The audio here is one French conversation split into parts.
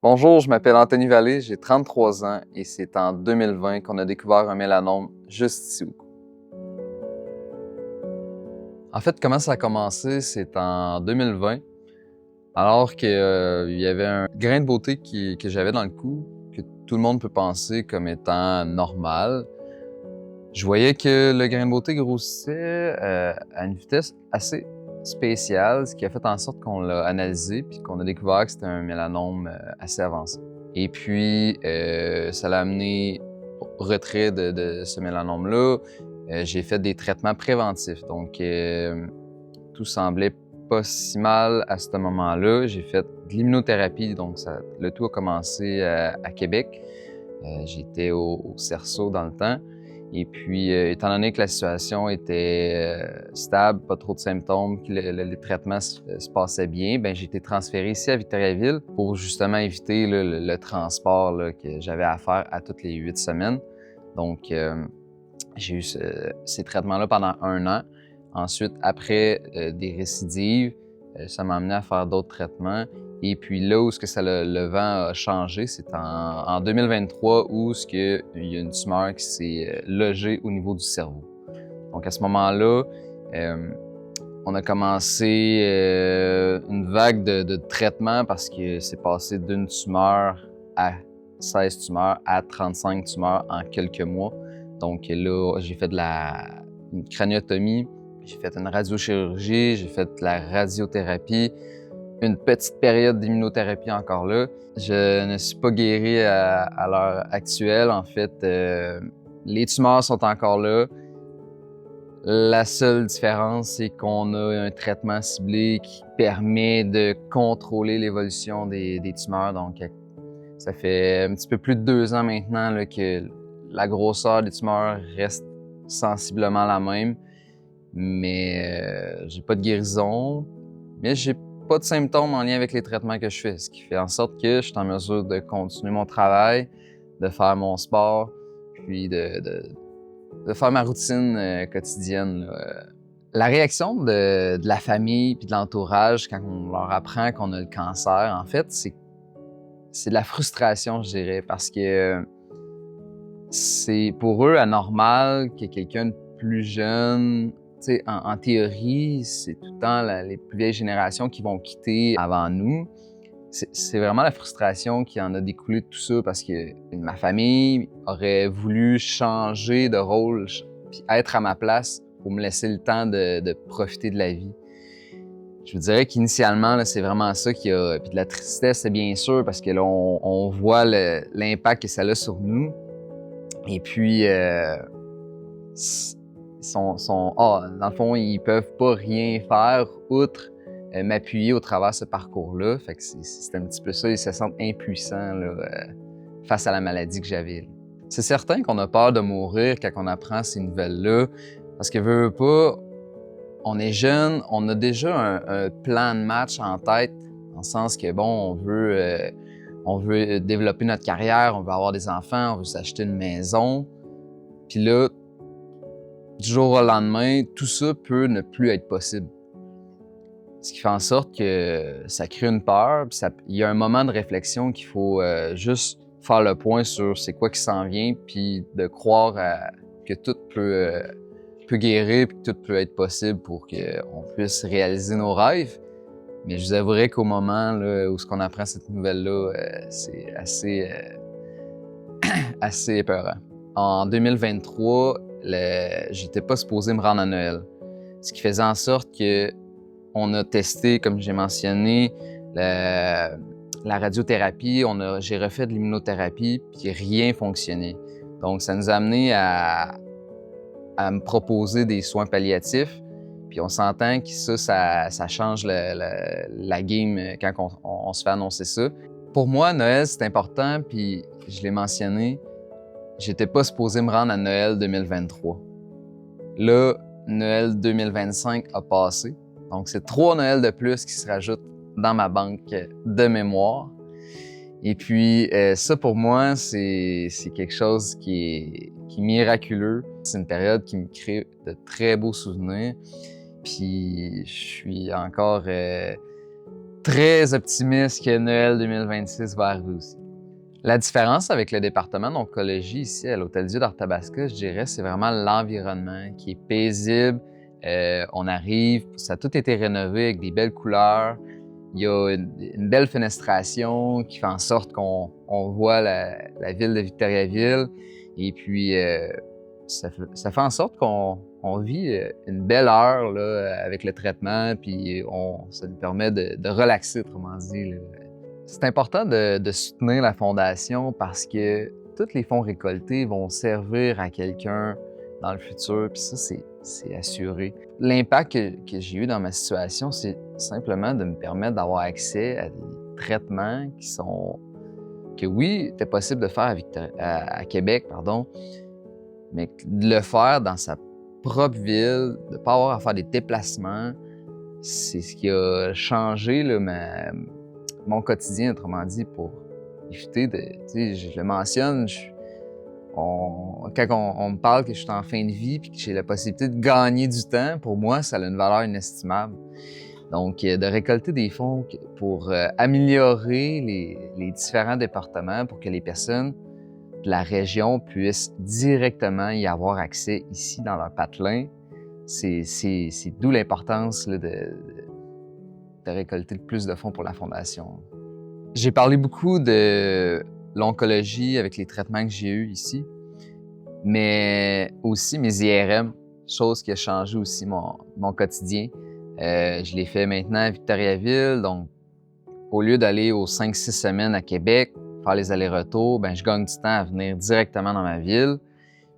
Bonjour, je m'appelle Anthony Vallée, j'ai 33 ans et c'est en 2020 qu'on a découvert un mélanome juste ici au cou. En fait, comment ça a commencé? C'est en 2020, alors qu'il y avait un grain de beauté que j'avais dans le cou, que tout le monde peut penser comme étant normal. Je voyais que le grain de beauté grossissait à une vitesse assez spéciale, ce qui a fait en sorte qu'on l'a analysé puis qu'on a découvert que c'était un mélanome assez avancé. Et puis, ça l'a amené au retrait de ce mélanome-là. J'ai fait des traitements préventifs, donc tout semblait pas si mal à ce moment-là. J'ai fait de l'immunothérapie, donc le tout a commencé à Québec. J'étais au Cerceau dans le temps. Et puis, étant donné que la situation était stable, pas trop de symptômes, que les traitements se passaient bien, ben j'ai été transféré ici à Victoriaville pour justement éviter là, le transport là, que j'avais à faire à toutes les 8 semaines. Donc, j'ai eu ces traitements-là pendant 1 an. Ensuite, après des récidives, ça m'a amené à faire d'autres traitements. Et puis là où le vent a changé, c'est en 2023 où il y a une tumeur qui s'est logée au niveau du cerveau. Donc à ce moment-là, on a commencé une vague de traitements parce que c'est passé d'une tumeur à 16 tumeurs à 35 tumeurs en quelques mois. Donc là, j'ai fait une craniotomie, j'ai fait une radiochirurgie, j'ai fait de la radiothérapie, une petite période d'immunothérapie encore là. Je ne suis pas guéri à l'heure actuelle. En fait, les tumeurs sont encore là. La seule différence, c'est qu'on a un traitement ciblé qui permet de contrôler l'évolution des tumeurs. Donc, ça fait un petit peu plus de 2 ans maintenant là, que la grosseur des tumeurs reste sensiblement la même, mais j'ai pas de guérison, mais j'ai pas de symptômes en lien avec les traitements que je fais, ce qui fait en sorte que je suis en mesure de continuer mon travail, de faire mon sport, puis de faire ma routine quotidienne, là. La réaction de la famille puis de l'entourage quand on leur apprend qu'on a le cancer, en fait, c'est de la frustration, je dirais, parce que c'est pour eux anormal que quelqu'un de plus jeune, tu sais, en théorie, c'est tout le temps les plus vieilles générations qui vont quitter avant nous. C'est vraiment la frustration qui en a découlé de tout ça parce que ma famille aurait voulu changer de rôle puis être à ma place pour me laisser le temps de profiter de la vie. Je vous dirais qu'initialement, là, c'est vraiment ça qui a... Puis de la tristesse, c'est bien sûr, parce que là, on voit l'impact que ça a sur nous. Et puis, dans le fond, ils peuvent pas rien faire outre m'appuyer au travers de ce parcours-là. Fait que c'est un petit peu ça, ils se sentent impuissants là, face à la maladie que j'avais. C'est certain qu'on a peur de mourir quand on apprend ces nouvelles-là, parce que veut pas, on est jeune, on a déjà un plan de match en tête, dans le sens que bon, on veut développer notre carrière, on veut avoir des enfants, on veut s'acheter une maison. Puis là, du jour au lendemain, tout ça peut ne plus être possible. Ce qui fait en sorte que ça crée une peur, puis il y a un moment de réflexion qu'il faut juste faire le point sur c'est quoi qui s'en vient, puis de croire que tout peut guérir, puis que tout peut être possible pour qu'on puisse réaliser nos rêves. Mais je vous avouerai qu'au moment là, où on apprend cette nouvelle-là, c'est assez épeurant. En 2023, j'étais pas supposé me rendre à Noël. Ce qui faisait en sorte que on a testé, comme j'ai mentionné, la radiothérapie, j'ai refait de l'immunothérapie, puis rien fonctionnait. Donc, ça nous a amené à me proposer des soins palliatifs. Puis on s'entend que ça change la game quand on se fait annoncer ça. Pour moi, Noël, c'est important, puis je l'ai mentionné, j'étais pas supposé me rendre à Noël 2023. Là, Noël 2025 a passé. Donc, c'est 3 Noëls de plus qui se rajoutent dans ma banque de mémoire. Et puis, ça, pour moi, c'est quelque chose qui est miraculeux. C'est une période qui me crée de très beaux souvenirs. Puis, je suis encore très optimiste que Noël 2026 va arriver aussi. La différence avec le département d'oncologie ici à l'Hôtel-Dieu d'Arthabasca, je dirais, c'est vraiment l'environnement qui est paisible. On arrive, ça a tout été rénové avec des belles couleurs. Il y a une belle fenestration qui fait en sorte qu'on voit la ville de Victoriaville. Et puis, ça fait en sorte qu'on vit une belle heure là, avec le traitement, puis ça nous permet de relaxer, autrement dit, là. C'est important de soutenir la fondation parce que tous les fonds récoltés vont servir à quelqu'un dans le futur, puis ça, c'est assuré. L'impact que j'ai eu dans ma situation, c'est simplement de me permettre d'avoir accès à des traitements que oui, c'était possible de faire à Québec, pardon, mais de le faire dans sa propre ville, de ne pas avoir à faire des déplacements, c'est ce qui a changé là, mon quotidien, autrement dit, pour éviter de... Tu sais, je le mentionne, quand on me parle que je suis en fin de vie et que j'ai la possibilité de gagner du temps, pour moi, ça a une valeur inestimable. Donc, de récolter des fonds pour améliorer les différents départements pour que les personnes de la région puissent directement y avoir accès ici dans leur patelin, c'est d'où l'importance là, de récolter le plus de fonds pour la Fondation. J'ai parlé beaucoup de l'oncologie avec les traitements que j'ai eus ici, mais aussi mes IRM, chose qui a changé aussi mon quotidien. Je l'ai fait maintenant à Victoriaville, donc au lieu d'aller aux 5-6 semaines à Québec, faire les allers-retours, ben je gagne du temps à venir directement dans ma ville.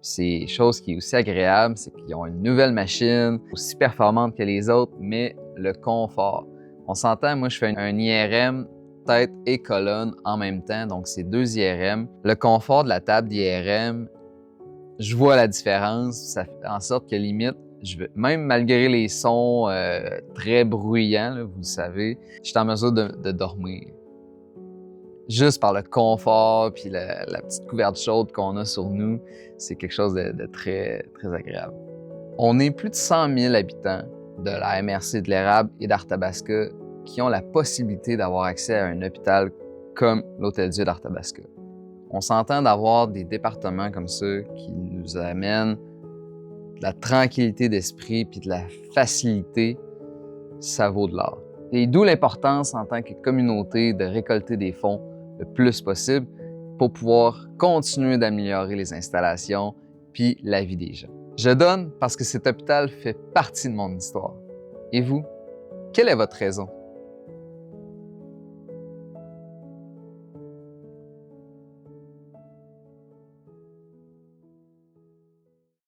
C'est chose qui est aussi agréable, c'est qu'ils ont une nouvelle machine, aussi performante que les autres, mais le confort. On s'entend, moi je fais un IRM tête et colonne en même temps, donc c'est 2 IRM. Le confort de la table d'IRM, je vois la différence, ça fait en sorte que limite, même malgré les sons très bruyants, là, vous le savez, je suis en mesure de dormir. Juste par le confort puis la petite couverte chaude qu'on a sur nous, c'est quelque chose de très, très agréable. On est plus de 100 000 habitants de la MRC de l'Érable et d'Arthabasca qui ont la possibilité d'avoir accès à un hôpital comme l'Hôtel-Dieu d'Arthabasca. On s'entend d'avoir des départements comme ça qui nous amènent de la tranquillité d'esprit puis de la facilité, ça vaut de l'or. Et d'où l'importance en tant que communauté de récolter des fonds le plus possible pour pouvoir continuer d'améliorer les installations puis la vie des gens. Je donne parce que cet hôpital fait partie de mon histoire. Et vous, quelle est votre raison?